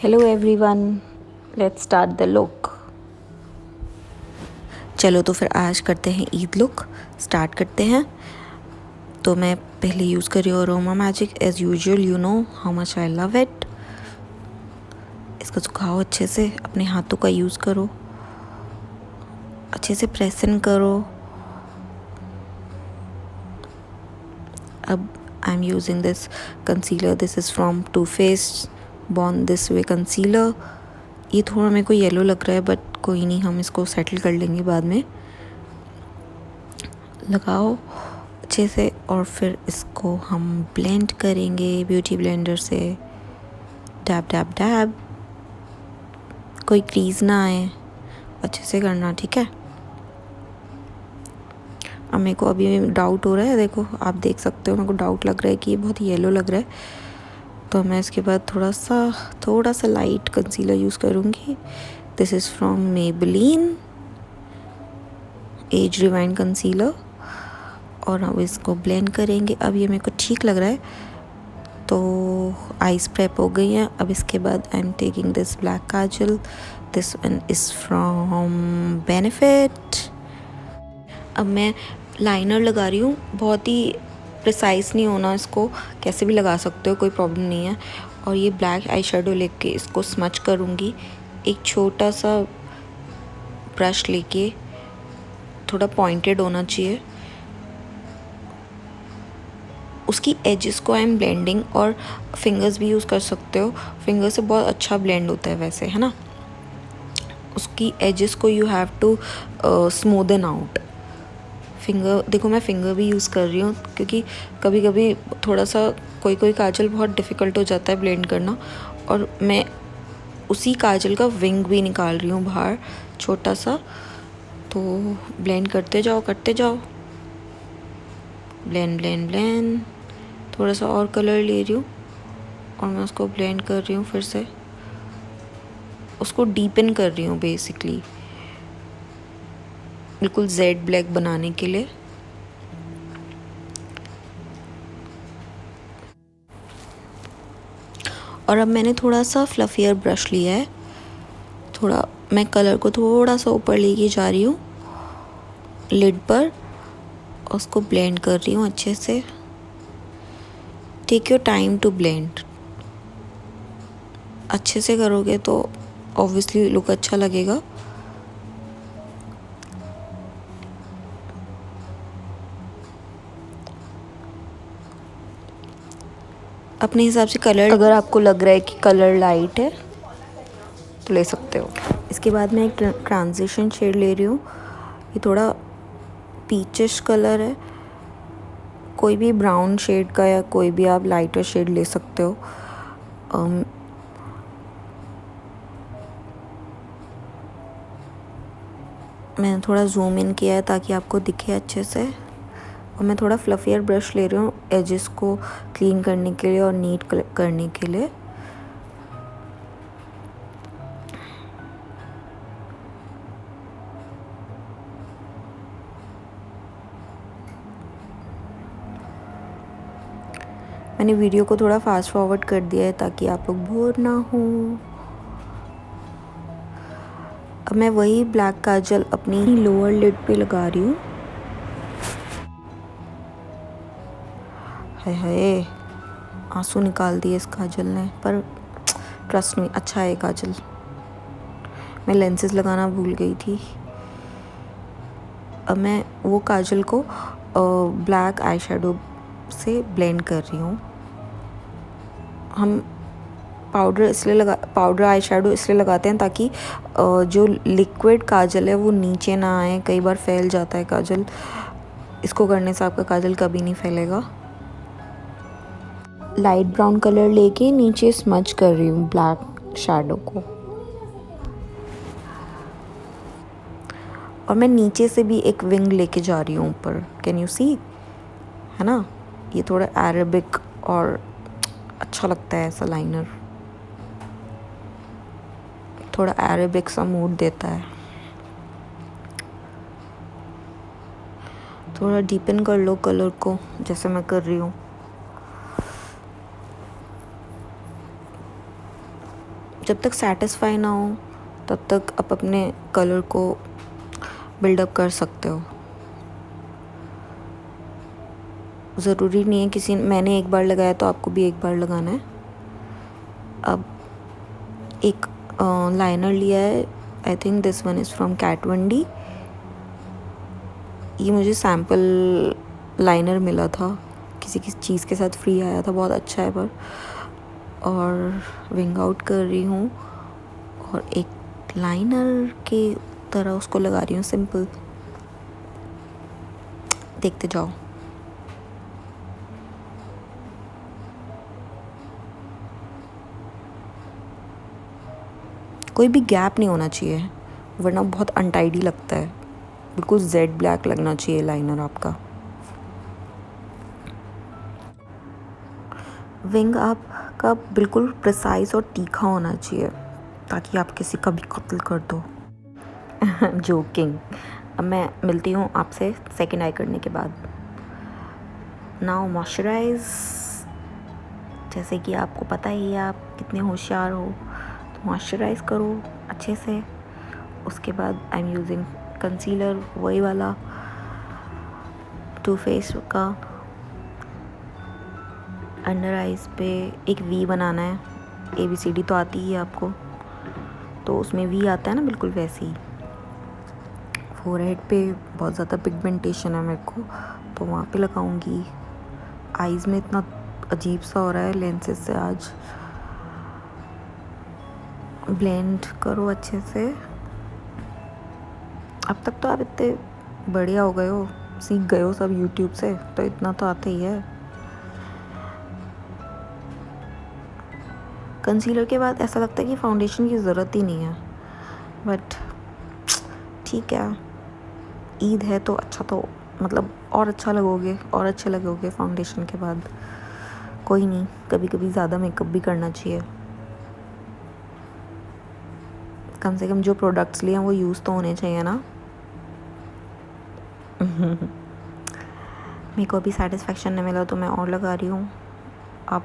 Hello everyone, let's start the look. चलो तो फिर आज करते हैं ईद लुक, स्टार्ट करते हैं। तो मैं पहले यूज़ कर रही हूँ aroma magic as usual, you know how much I love it. इसको सुखाओ अच्छे से, अपने हाथों का यूज़ करो, अच्छे से प्रेस इन करो। अब I am using this concealer, this is from Too Faced born this way concealer. ये थोड़ा मेरे को येलो लग रहा है बट कोई नहीं, हम इसको सेटल कर लेंगे बाद में। लगाओ अच्छे से और फिर इसको हम ब्लेंड करेंगे ब्यूटी ब्लेंडर से। डैब डैब डैब, कोई क्रीज ना आए, अच्छे से करना, ठीक है। अब मेरे को अभी डाउट हो रहा है, देखो आप देख सकते हो, मेरे को डाउट लग रहा है कि ये बहुत येलो लग रहा है। तो मैं इसके बाद थोड़ा सा लाइट कंसीलर यूज़ करूँगी। This is from Maybelline as rewind concealer. और अब इसको ब्लेंड करेंगे। अब ये मेरे को ठीक लग रहा है, तो आइज प्रेप हो गई हैं। अब इसके बाद I am taking this black Kajal, this one is from benefit. अब मैं लाइनर लगा रही हूँ, बहुत ही प्रिसाइज नहीं होना, इसको कैसे भी लगा सकते हो, कोई प्रॉब्लम नहीं है। और ये ब्लैक आई शेडो लेके इसको स्मच करूँगी। एक छोटा सा ब्रश लेके, थोड़ा पॉइंटेड होना चाहिए, उसकी एजेस को आई एम ब्लेंडिंग। और फिंगर्स भी यूज़ कर सकते हो, फिंगर से बहुत अच्छा ब्लेंड होता है वैसे, है ना। उसकी एजेस को you have to smoothen out. Finger देखो, मैं फिंगर भी यूज़ कर रही हूँ क्योंकि कभी कभी थोड़ा सा कोई काजल बहुत डिफ़िकल्ट हो जाता है ब्लेंड करना। और मैं उसी काजल का विंग भी निकाल रही हूँ बाहर, छोटा सा। तो ब्लेंड करते जाओ, ब्लेंड ब्लेंड ब्लेंड। थोड़ा सा और कलर ले रही हूँ और मैं उसको ब्लेंड कर रही हूँ, फिर से उसको डीपन कर रही हूँ बेसिकली, बिल्कुल जेड ब्लैक बनाने के लिए। और अब मैंने थोड़ा सा फ्लफियर ब्रश लिया है, थोड़ा मैं कलर को थोड़ा सा ऊपर लेके जा रही हूँ लिड पर, और उसको ब्लेंड कर रही हूँ अच्छे से। Take your time to blend, अच्छे से करोगे तो ऑब्वियसली लुक अच्छा लगेगा। अपने हिसाब से कलर, अगर आपको लग रहा है कि कलर लाइट है तो ले सकते हो। इसके बाद मैं एक ट्रांजिशन शेड ले रही हूँ, ये थोड़ा पीचिश कलर है, कोई भी ब्राउन शेड का या कोई भी आप लाइटर शेड ले सकते हो। मैंने थोड़ा जूम इन किया है ताकि आपको दिखे अच्छे से। और मैं थोड़ा फ्लफियर ब्रश ले रही हूँ एजेस को क्लीन करने के लिए और नीट करने के लिए। मैंने वीडियो को थोड़ा फास्ट फॉरवर्ड कर दिया है ताकि आप लोग बोर ना हो। अब मैं वही ब्लैक काजल अपनी लोअर लिड पे लगा रही हूँ। हाय हाय, आंसू निकाल दिए इस काजल ने, पर ट्रस्ट नहीं, अच्छा है काजल। मैं लेंसेज लगाना भूल गई थी। अब मैं वो काजल को ब्लैक आई शेडो से ब्लेंड कर रही हूँ। हम पाउडर आई शेडो इसलिए लगाते हैं ताकि जो लिक्विड काजल है वो नीचे ना आए, कई बार फैल जाता है काजल। इसको करने से आपका काजल कभी नहीं फैलेगा। लाइट ब्राउन कलर लेके नीचे स्मच कर रही हूँ ब्लैक शेडो को। और मैं नीचे से भी एक विंग लेके जा रही हूँ ऊपर, कैन यू सी, है ना। ये थोड़ा अरेबिक और अच्छा लगता है ऐसा लाइनर, थोड़ा अरेबिक सा मूड देता है। थोड़ा डीपन कर लो कलर को, जैसे मैं कर रही हूँ। जब तक सेटिस्फाई ना हो तब तक आप अपने कलर को बिल्डअप कर सकते हो। ज़रूरी नहीं है मैंने एक बार लगाया तो आपको भी एक बार लगाना है। अब एक लाइनर लिया है, I think this one is from Kat Von D. ये मुझे सैम्पल लाइनर मिला था, किसी चीज़ के साथ फ्री आया था, बहुत अच्छा है पर। और विंग आउट कर रही हूँ और एक लाइनर के तरह उसको लगा रही हूँ सिंपल। देखते जाओ। कोई भी गैप नहीं होना चाहिए वरना बहुत अनटाइडी लगता है। बिल्कुल जेड ब्लैक लगना चाहिए लाइनर आपका। विंग आपका बिल्कुल प्रिसाइज और तीखा होना चाहिए ताकि आप किसी का भी कत्ल कर दो। जोकिंग। अब मैं मिलती हूँ आपसे सेकंड आई करने के बाद। Now moisturise. जैसे कि आपको पता ही है आप कितने होशियार हो, तो मॉइस्चराइज करो अच्छे से। उसके बाद आई एम यूजिंग कंसीलर, वही वाला टू फेस का। अंडर आइज़ पे एक वी बनाना है। ABCD तो आती ही है आपको, तो उसमें वी आता है ना, बिल्कुल वैसे ही। फोरहेड पे बहुत ज़्यादा पिगमेंटेशन है मेरे को, तो वहाँ पे लगाऊंगी। आइज़ में इतना अजीब सा हो रहा है लेंसेज से आज। ब्लेंड करो अच्छे से। अब तक तो आप इतने बढ़िया हो गए हो, सीख गए हो सब यूट्यूब से, तो इतना तो आता ही है। कंसीलर के बाद ऐसा लगता है कि फाउंडेशन की ज़रूरत ही नहीं है, बट ठीक है, ईद है तो अच्छा, तो मतलब और अच्छा लगोगे और अच्छे लगोगे फाउंडेशन के बाद। कोई नहीं, कभी कभी ज़्यादा मेकअप भी करना चाहिए। कम से कम जो प्रोडक्ट्स लिए हैं वो यूज़ तो होने चाहिए ना। मेरे को अभी सेटिस्फेक्शन नहीं मिला तो मैं और लगा रही हूँ। अब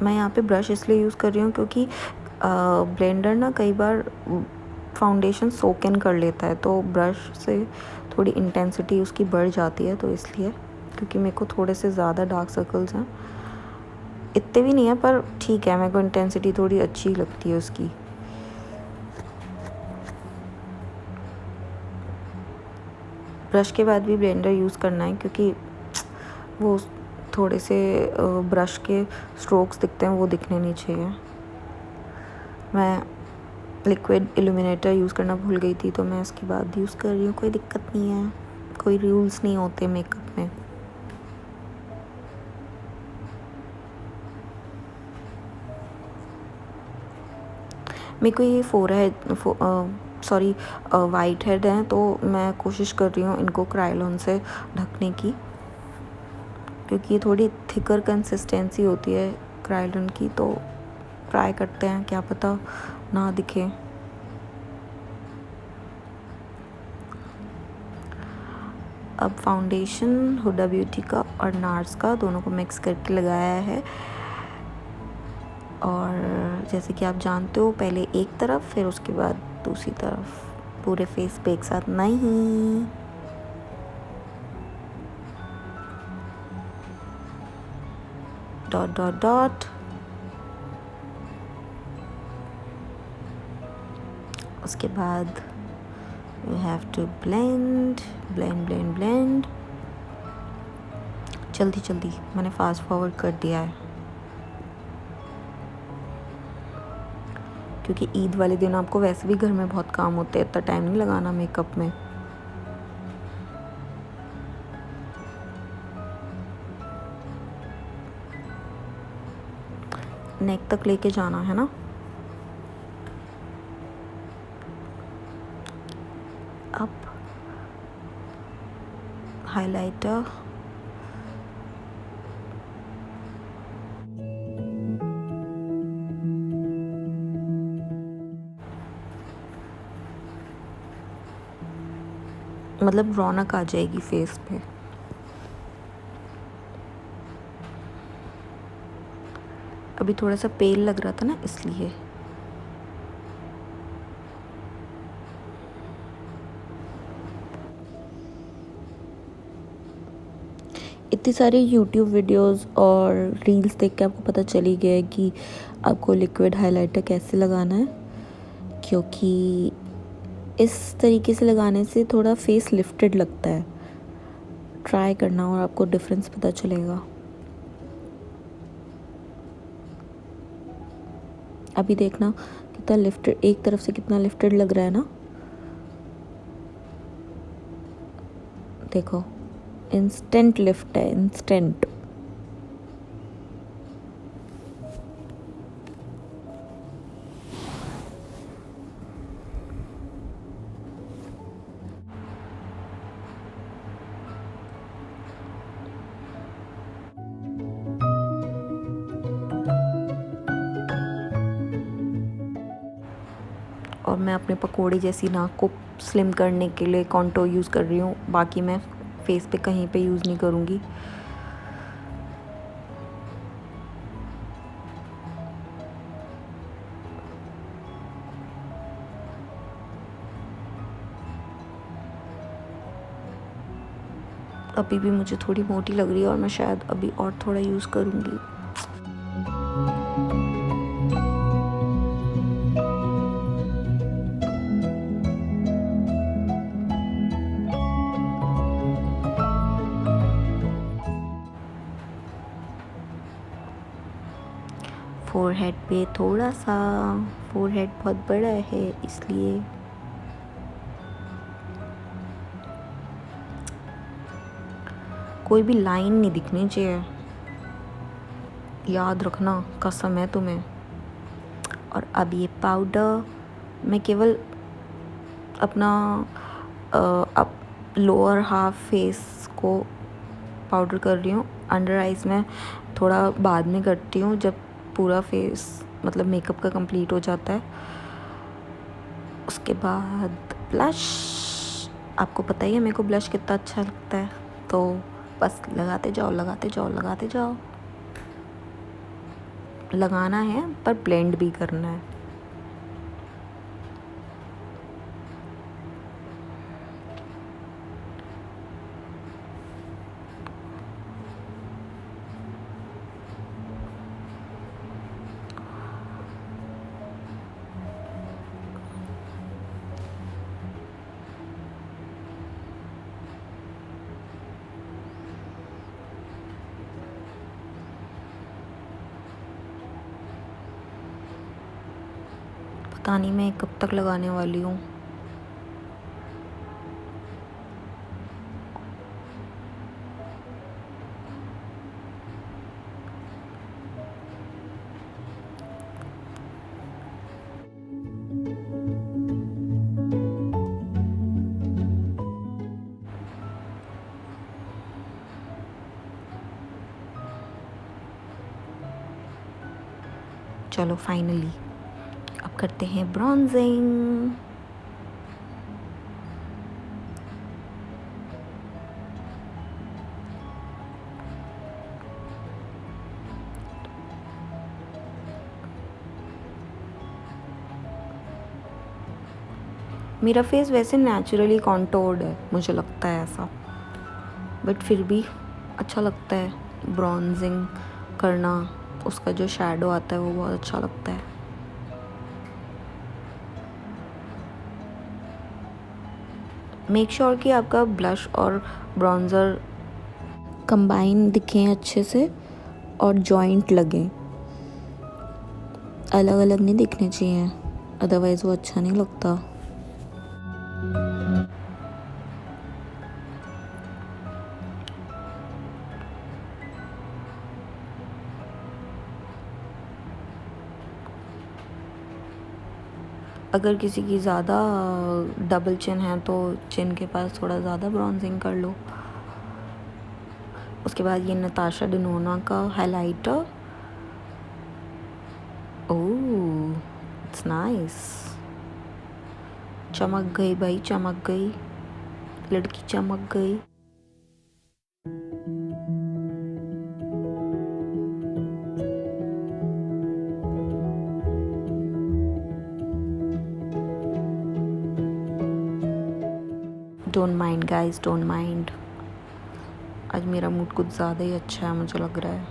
मैं यहाँ पे ब्रश इसलिए यूज़ कर रही हूँ क्योंकि ब्लेंडर ना कई बार फाउंडेशन सोक इन कर लेता है, तो ब्रश से थोड़ी इंटेंसिटी उसकी बढ़ जाती है, तो इसलिए। क्योंकि मेरे को थोड़े से ज़्यादा डार्क सर्कल्स हैं, इतने भी नहीं है पर ठीक है, मेरे को इंटेंसिटी थोड़ी अच्छी लगती है उसकी। ब्रश के बाद भी ब्लेंडर यूज़ करना है क्योंकि वो थोड़े से ब्रश के स्ट्रोक्स दिखते हैं, वो दिखने नहीं चाहिए। मैं लिक्विड इल्यूमिनेटर यूज़ करना भूल गई थी, तो मैं इसके बाद यूज़ कर रही हूँ। कोई दिक्कत नहीं है, कोई रूल्स नहीं होते मेकअप में। मेरे को ये सॉरी वाइट हेड हैं, तो मैं कोशिश कर रही हूँ इनको क्रायोलन से ढकने की, क्योंकि ये थोड़ी थिकर कंसिस्टेंसी होती है क्रायोलन की। तो ट्राई करते हैं, क्या पता ना दिखे। अब फाउंडेशन हुडा ब्यूटी का और नार्स का दोनों को मिक्स करके लगाया है। और जैसे कि आप जानते हो, पहले एक तरफ फिर उसके बाद दूसरी तरफ, पूरे फेस पे एक साथ नहीं। Dot dot dot. उसके बाद you have to blend blend blend blend। जल्दी जल्दी मैंने फास्ट फॉरवर्ड कर दिया है, क्योंकि ईद वाले दिन आपको वैसे भी घर में बहुत काम होते हैं, इतना टाइम नहीं लगाना मेकअप में। नेक तक लेके जाना है ना। अब हाइलाइटर, मतलब रौनक आ जाएगी फेस पे। अभी थोड़ा सा पेल लग रहा था ना, इसलिए। इतनी सारी यूट्यूब वीडियोस और रील्स देख के आपको पता चल ही गया है कि आपको लिक्विड हाइलाइटर कैसे लगाना है, क्योंकि इस तरीके से लगाने से थोड़ा फेस लिफ्टेड लगता है। ट्राई करना और आपको डिफरेंस पता चलेगा। अभी देखना कितना लिफ्टेड, एक तरफ से कितना लिफ्टेड लग रहा है ना। देखो, इंस्टेंट लिफ्ट है, इंस्टेंट। और मैं अपने पकोड़े जैसी नाक को स्लिम करने के लिए कॉन्टोर यूज़ कर रही हूँ। बाकी मैं फेस पे कहीं पे यूज़ नहीं करूँगी। अभी भी मुझे थोड़ी मोटी लग रही है और मैं शायद अभी और थोड़ा यूज़ करूँगी। फोरहेड पे थोड़ा सा, फोरहेड बहुत बड़ा है इसलिए। कोई भी लाइन नहीं दिखनी चाहिए, याद रखना, कसम है तुम्हें। और अब ये पाउडर मैं केवल अपना अप लोअर हाफ फेस को पाउडर कर रही हूँ। अंडर आइज़ में थोड़ा बाद में करती हूँ, जब पूरा फेस मतलब मेकअप का कंप्लीट हो जाता है। उसके बाद ब्लश, आपको पता ही है मेरे को ब्लश कितना अच्छा लगता है, तो बस लगाते जाओ लगाते जाओ लगाते जाओ। लगाना है पर ब्लेंड भी करना है। पता नहीं मैं कब तक लगाने वाली हूँ। चलो फाइनली अब करते हैं ब्रॉन्जिंग। मेरा फेस वैसे नेचुरली कॉन्टोर्ड है, मुझे लगता है ऐसा, बट फिर भी अच्छा लगता है ब्रॉन्जिंग करना। उसका जो शैडो आता है वो बहुत अच्छा लगता है। मेक श्योर कि आपका ब्लश और ब्रॉन्ज़र कंबाइन दिखें अच्छे से और जॉइंट लगें, अलग अलग नहीं दिखने चाहिए, अदरवाइज़ वो अच्छा नहीं लगता। अगर किसी की ज़्यादा डबल चिन है तो चिन के पास थोड़ा ज़्यादा ब्रॉन्जिंग कर लो। उसके बाद ये नताशा डेनोना का हाइलाइटर, ओह इट्स नाइस। चमक गई भाई, चमक गई, लड़की चमक गई। Don't mind guys, don't mind. आज मेरा मूड कुछ ज़्यादा ही अच्छा है, मुझे लग रहा है।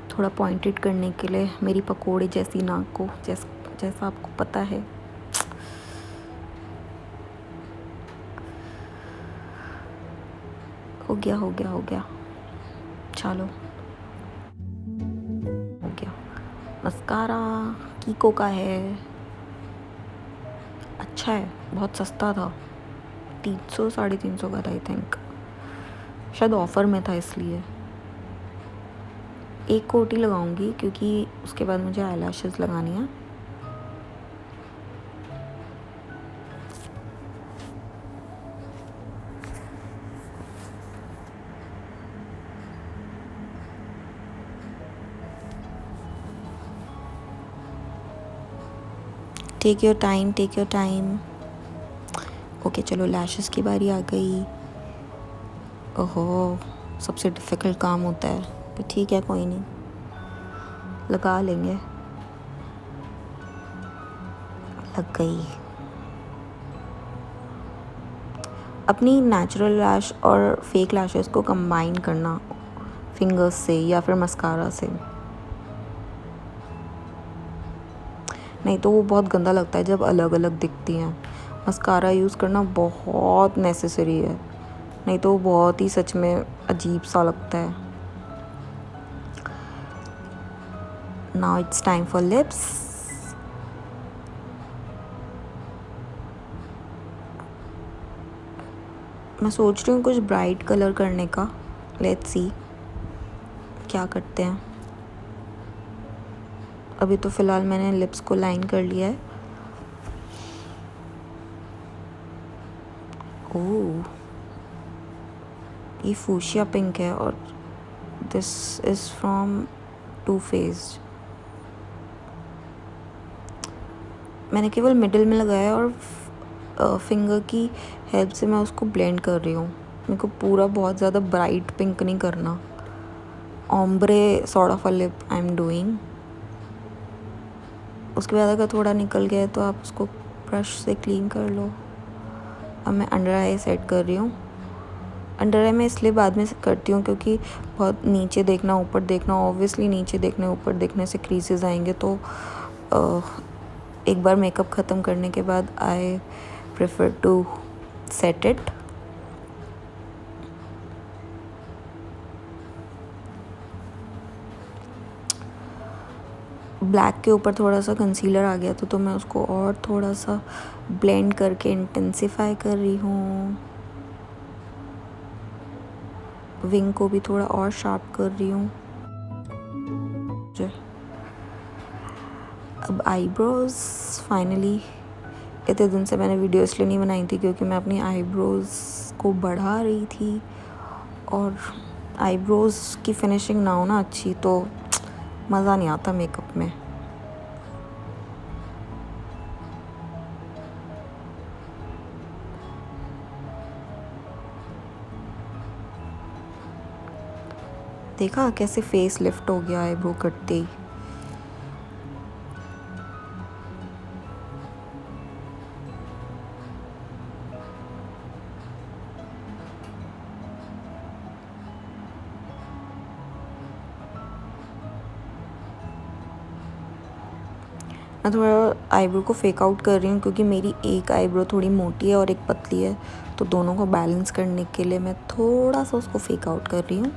थोड़ा पॉइंटेड करने के लिए मेरी पकोड़े जैसी नाक को, जैसा आपको पता है। हो गया हो गया हो गया, चलो हो गया। मस्कारा कीको का है, अच्छा है, बहुत सस्ता था, 300 350 का था आई थिंक, शायद ऑफ़र में था इसलिए। एक कोट ही लगाऊंगी क्योंकि उसके बाद मुझे आईलैशेस लगानी है। Take your time, take your time. Okay चलो, लैशेस की बारी आ गई। ओहो, सबसे डिफ़िकल्ट काम होता है, पर ठीक है, कोई नहीं, लगा लेंगे। लग गई। अपनी नेचुरल लैश और फेक लैशेस को कंबाइन करना फिंगर्स से या फिर मस्कारा से, नहीं तो वो बहुत गंदा लगता है जब अलग अलग दिखती हैं। मस्कारा यूज़ करना बहुत नेसेसरी है, नहीं तो वो बहुत ही सच में अजीब सा लगता है। Now it's time for lips. मैं सोच रही हूँ कुछ ब्राइट कलर करने का, लेट्स सी क्या करते हैं। अभी तो फ़िलहाल मैंने लिप्स को लाइन कर लिया है। ओह, ये फूशिया पिंक है और this is from Too Faced. मैंने केवल मिडिल में लगाया और फिंगर की हेल्प से मैं उसको ब्लेंड कर रही हूँ। मेरे को पूरा बहुत ज़्यादा ब्राइट पिंक नहीं करना। Ombre sort of a lip I am doing. उसके बाद अगर थोड़ा निकल गया है तो आप उसको ब्रश से क्लीन कर लो। अब मैं अंडर आई सेट कर रही हूँ। अंडर आई मैं इसलिए बाद में करती हूँ क्योंकि बहुत नीचे देखना ऊपर देखना, ऑब्वियसली नीचे देखने ऊपर देखने से क्रीजेज आएंगे, तो एक बार मेकअप ख़त्म करने के बाद I prefer to set it. Black के ऊपर थोड़ा सा कंसीलर आ गया तो मैं उसको और थोड़ा सा ब्लेंड करके इंटेंसिफाई कर रही हूँ। विंग को भी थोड़ा और शार्प कर रही हूँ। अब आईब्रोज फाइनली, इतने दिन से मैंने वीडियो इसलिए नहीं बनाई थी क्योंकि मैं अपनी आईब्रोज को बढ़ा रही थी, और आईब्रोज की फिनिशिंग ना हो ना अच्छी तो मज़ा नहीं आता मेकअप में। देखा कैसे फेस लिफ्ट हो गया आईब्रो कटते ही। मैं थोड़ा आईब्रो को फेक आउट कर रही हूँ क्योंकि मेरी एक आईब्रो थोड़ी मोटी है और एक पतली है, तो दोनों को बैलेंस करने के लिए मैं थोड़ा सा उसको फेक आउट कर रही हूँ।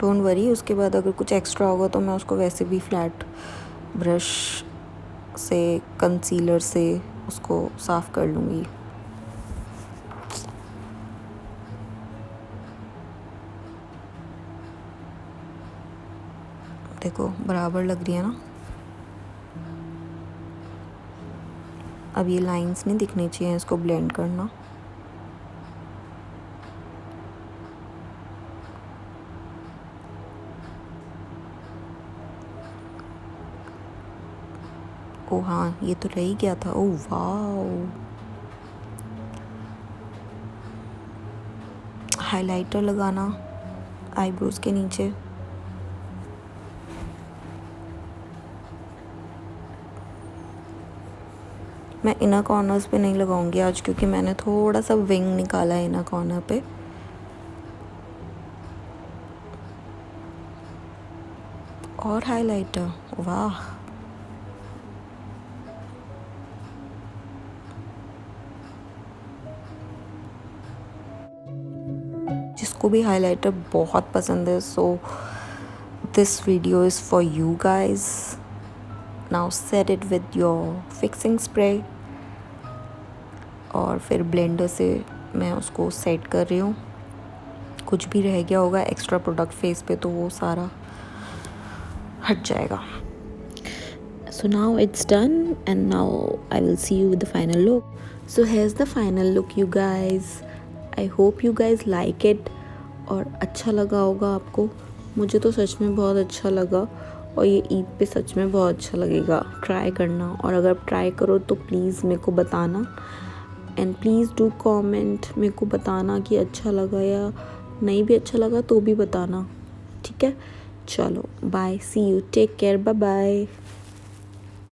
डोंट वरी, उसके बाद अगर कुछ एक्स्ट्रा होगा तो मैं उसको वैसे भी फ्लैट ब्रश से कंसीलर से उसको साफ़ कर लूँगी। देखो बराबर लग रही है ना। अब ये लाइंस नहीं दिखनी चाहिए, इसको ब्लेंड करना। ओ हाँ, ये तो रह ही गया था। ओ वाह, हाइलाइटर लगाना आईब्रोज के नीचे। मैं इनर कॉर्नर्स पे नहीं लगाऊंगी आज क्योंकि मैंने थोड़ा सा विंग निकाला है इनर कॉर्नर पे। और हाइलाइटर, वाह। जिसको भी हाइलाइटर बहुत पसंद है, so this video is for you guys. Now set it with your fixing spray. और फिर ब्लेंडर से मैं उसको सेट कर रही हूँ। कुछ भी रह गया होगा एक्स्ट्रा प्रोडक्ट फेस पे तो वो सारा हट जाएगा। So now it's done and now I will see you with the final look. So here's the final look you guys. I hope you guys like it और अच्छा लगा होगा आपको। मुझे तो सच में बहुत अच्छा लगा और ये ईद पे सच में बहुत अच्छा लगेगा। ट्राई करना, और अगर ट्राई करो तो प्लीज़ मेरे को बताना एंड प्लीज़ डू कमेंट, मेरे को बताना कि अच्छा लगा या नहीं भी अच्छा लगा तो भी बताना, ठीक है। चलो bye, see you, take care, bye bye.